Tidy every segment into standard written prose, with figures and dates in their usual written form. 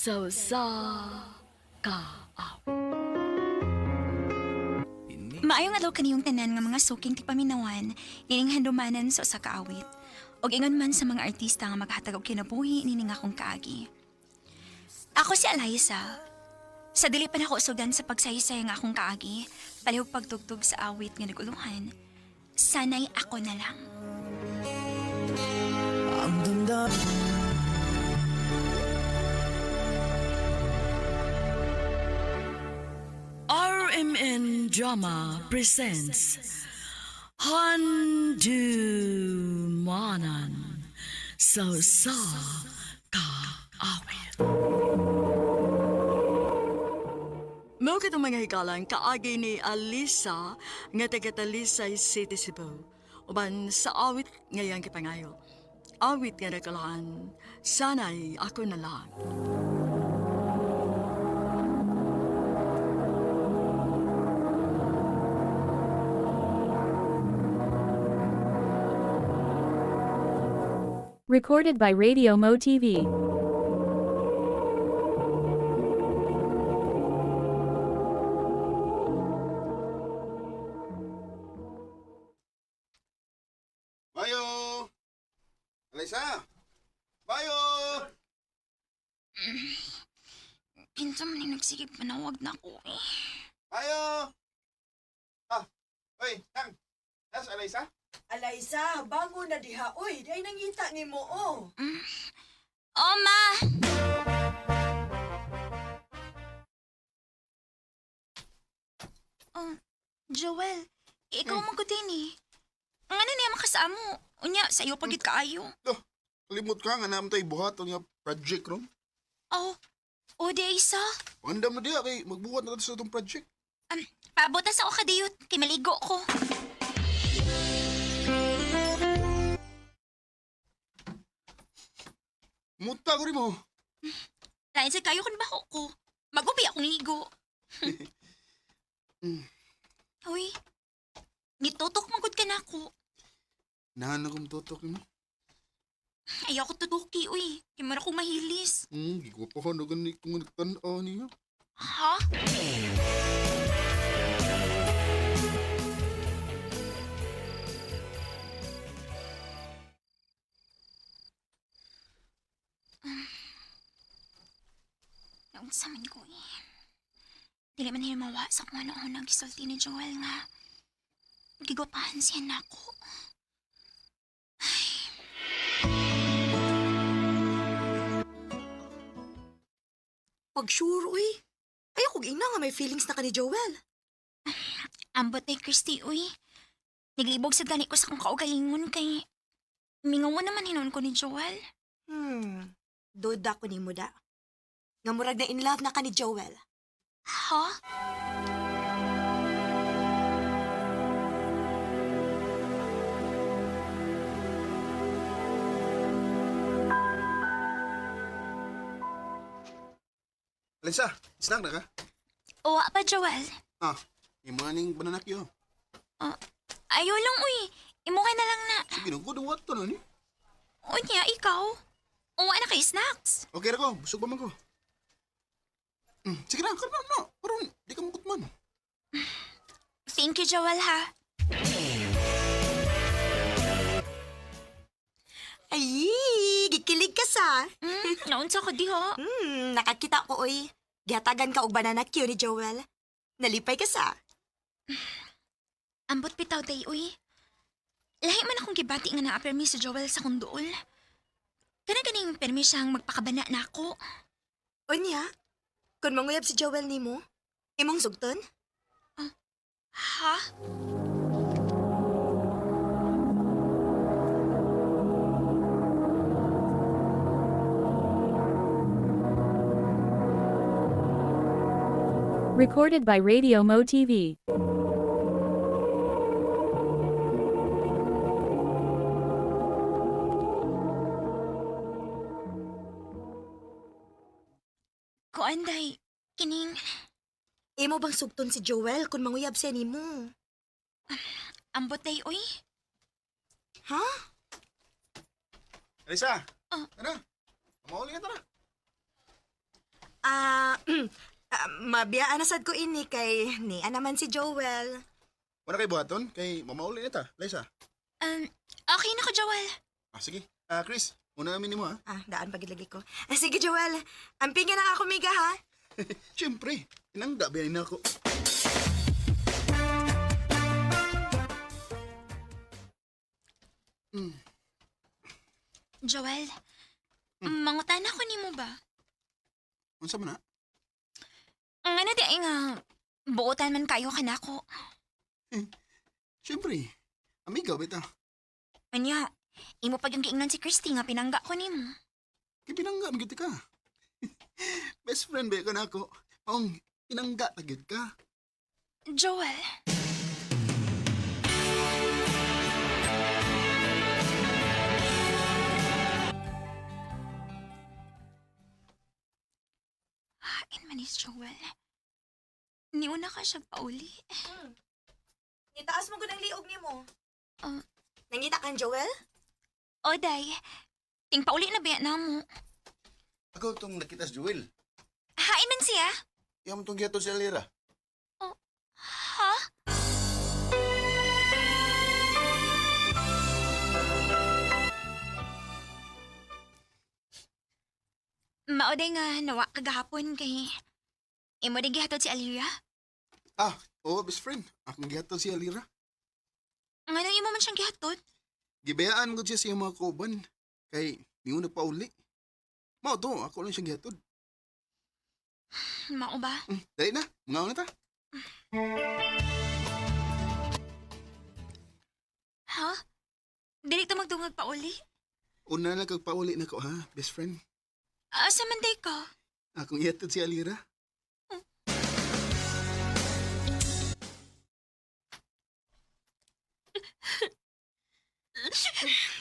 So sa kaaw. Maayong adlaw kaniyong tanan nga mga suking ti paminawan, nining handumanan sa usa ka awit. Og ingon man sa mga artista nga maghatag og kinabuhi nining akong kaagi. Ako si Eliza. Sa dili pa nako sugan sa pagsaysay nga akong kaagi, palihog pagtugtog sa awit nga naguluhan. Sanay ako na lang. Ang damdamin RMN Drama presents Handumanan So sa kaawit. Mao kitong mga hikalang kaagi ni Alisa nga taga Talisay City, Cebu. Uban sa awit ngayang kipangayo. Awit nga nakalaan, sanay ako na lang. Recorded by Radio Mo TV. Bayo! Alisa! Bayo! Kinsa man yung nagsigig panawag na ako eh. Bayo! Ah, oy, Nang! Nas, Alisa? Alaysa, bango na diha. Uy, day nangita ni mo, oh. Oh, ma! Oh, Joel, ikaw man ko din eh. Ang ano niya makasamo? Unya, sa'yo pagit kaayo. Kalimot ka nga naman tayo buhat ang project ron. Oh, di isa. Pandam na diya kay magbuhat na tayo sa itong project. Paabot na sa o kadiyot, kay maligo ko. Muta ko rin mo. Lain sa kayo kan bako ko. Magubi akong ligo. Uy, nitutok magod ka na ako. Nahan akong tutok mo. Ayaw ko tutuki, uy. Kimara kong mahilis. Gigupahan na ganit kung nagtanaan niya. Ha? Naunsa man ko eh. Dili man himawa sa kung ano ang gisulti ni Joel nga. Gigopahan siya na ako. Pag sure, uy. Ayaw kong ina nga may feelings na ka ni Joel. Ambot ni Christy, uy. Naglibog sa gani ko sa kong kaugalingon kay... Mingaw naman hinon ko ni Joel. Duda ko ni mo da. Nga murag na in love na ka ni Joel. Ha? Alisa, snack na ka? Uwa pa, Joel. Yung mga ning bananakyo. Ayaw lang, uy. Imuhay na lang na. Sige, nagkuduwat to na ni. Unya, ikaw. Uwa na kay snacks. Okay na ko, busog pa man ko. Sige na, karna na. Parang di ka makutman. Thank you, Joel, ha? Ay, gikilig ka sa. Naunsa ko di, ho? Nakakita ko, uy. Gihatagan ka og banana cue ni Joel. Nalipay ka sa. Ambot bitaw day, uy. Lahi man akong gibati nga naa-permi si Joel sa kundol. Kana-ganing permi siyang magpakabana na ako. Unya, kung manguyab si Joel ni mo, imong sugton? Ha? Recorded by Radio Mo TV. Kuanday, kining... Imo bang sugton si Joel kung manguyab siya ni mo? Ambot day, uy. Ha? Alisa! Ah. Ano? Mauli ka tara. Mabiyaan na sad ko ini kay ni naman si Joel. Wala kay buhaton? Kay mamauli na ta, Liza. Okay na ko, Joel. Sige. Chris, muna namin mo ha. Daan pagilagi ko. Sige, Joel. Ampingin na ako, miga, ha? Siyempre, inangga biyanin na ako. Joel, mangutan ako ni mo ba? Unsa man na? Ang ano di ay nga, buotan man kayo kanako. Siyempre, amiga bita. Anya, imo pag yung giingnan si Christy nga pinangga ko ni mo. Kay pinangga magyud ka. Best friend ba ka na ako? Maong pinangga tagyud ka. Joel. Hain man is Joel. Niuna ka siya pauli. Itaas mo ko ng liog ni mo. Ah. Nangita kang Joel? O, day. Ting pauli na biya na mo. Ako itong nakita si Joel. Hain man siya? Yung itong giyato si Alira. Ha? Maoday nga nawa kagahapon kay imo di gihatod si Alira. Oo, best friend. Akong gihatod si Alira. Nga nang imo man siyang gihatod. Gibayaan ko siya sa iyang mga kauban. Kay, di mo nagpauli. Mao to, ako lang siya gihatod. Mao ba? Dali na, mga na ta. Ha? Dili ta magdungag pa uli? Una na kagpauli na ko ha, best friend. Asa man day ka? Akong gihatod si Alira.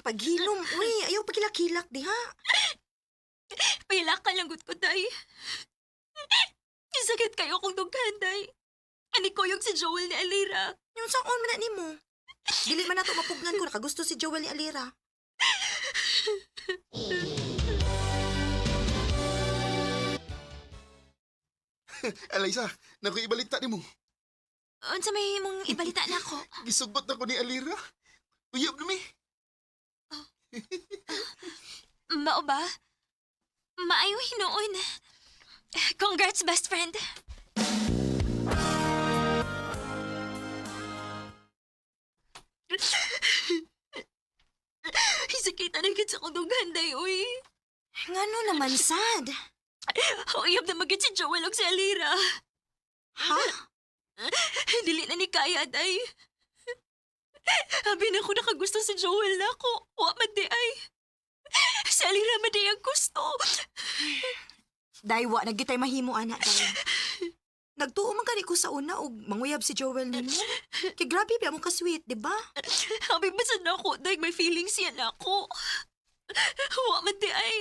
Paghilom, uy. Ayaw pagkilak-kilak, di ha? Pailakan lang gud ko, day. Isakit kayo kung dughan, day. Ani ko yung si Joel ni Alira. Yung saan man na ni mo? Dili man nato mapugnan ko. Nakagusto si Joel ni Alira. Alaysa, naku ibalita ni mo. Unsa may imong ibalita na ako? Gisugot ako ni Alira. Uyab na mi. Mao ba? Maayo hinoon. Congrats, best friend. Isakita na gid sa kong dughan, day, uy. Ngano naman sad? Uyab na magid si Joel og si Alira. Ha? Dili na ni kaya, day. Abi na ko nakagusto si Joel na ako. Wa man di ay. Si Alira man di ang gusto. Daywa, nagitay mahimo, anak, day. Nagtuo man kani ko sa una og manguyab si Joel nimo. Kay grabe ba mo ka-sweet, di ba? Abi basta na ako, day may feelings yan ako. Wa man di ay.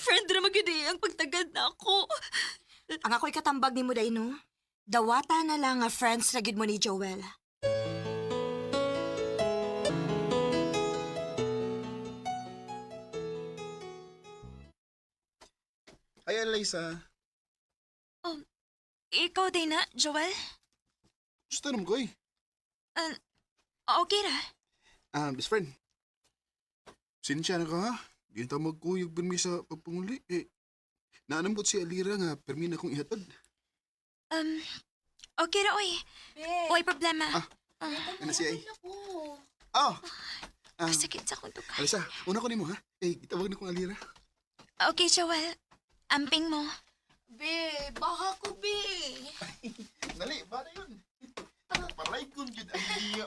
Friend na magidi ang pagtagad na ako. Ang ako'y katambag nimo day, no? Dawata na lang nga friends na gid mo ni Joel. Ay, Alaysa. Ikaw din na, Joel? Gusto naman ko eh. Okay ra. Best friend. Sinsya na ka ha? Di na magkuyog ba mi sa pagpunguli? Naanambot si Alira nga permi na kong ihatod. Okay ra, oy. Oy, problema. Ano siya eh? Kasakit sa kong tuka. Alaysa, una ko ni mo ha? Itawag na kong Alira. Okay, Joel. Amping mo. Be, baka ko, be. Dali, ba na yun? Paray kong jud ang iya.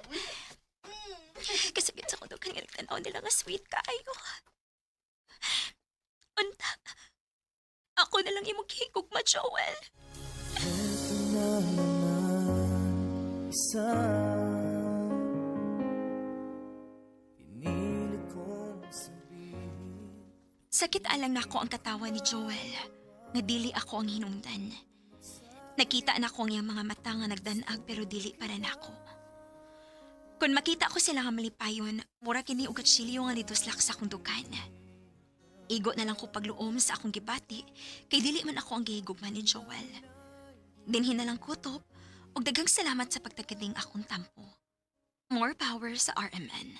Kasakit sa kong tuka. Nagtanaw nila nga sweet kaayo. Unta. Ako na lang imong higugma, Joel. Sakit alang nako ang katawa ni Joel. Nga dili ako ang hinungdan. Nakita na ko ang iyang mga mata nga nagdanag pero dili para nako. Kung makita ko sila nga malipayon, mura kini ugat silyo nga nituslak sa kong dugan. Igo na lang ko pagluom sa akong gibati, kay dili man ako ang gihigugman ni Joel. Dinhin na lang kutob, ug daghang salamat sa pagtagkading akong tampo. More power sa RMN.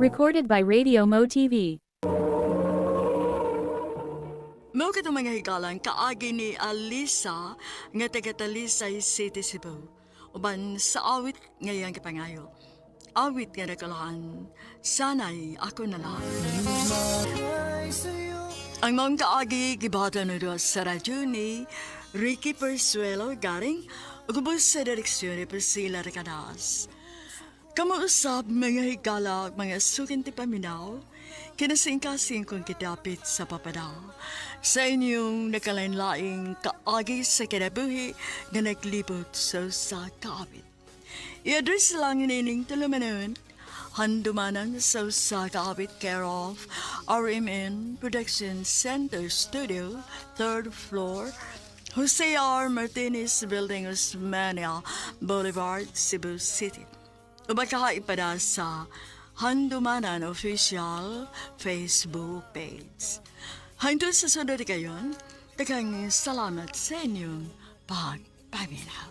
Recorded by Radio Mo TV. Mao kitong mga higalan kaagi ni Alisa nga taga Talisay City, Cebu. Uban sa awit ngayang kipangayo. Awit nga nakalahan, sanay ako na lang. Ang mga kaagi gibata na doon sa radyo ni Ricky Persuelo garing ugubos sa direksyon ni Priscilla Recadas. Kamuusap mga higala mga sukin ti paminaw, kinasingkasing kong kitapit sa papadaw. Sa inyong nakalain-laing kaagi sa kinabuhi na naglibot sa kaabit. I-address lang inining tulumanon, handumanan sa kaabit care of RMN Production Center Studio, 3rd floor, Jose R. Martinez Building, Osmania Boulevard, Cebu City. Ubaka ipada sa Handumanan Official Facebook page. Hangtod sa sunod kayon, daghang salamat sa inyong pagpaminaw.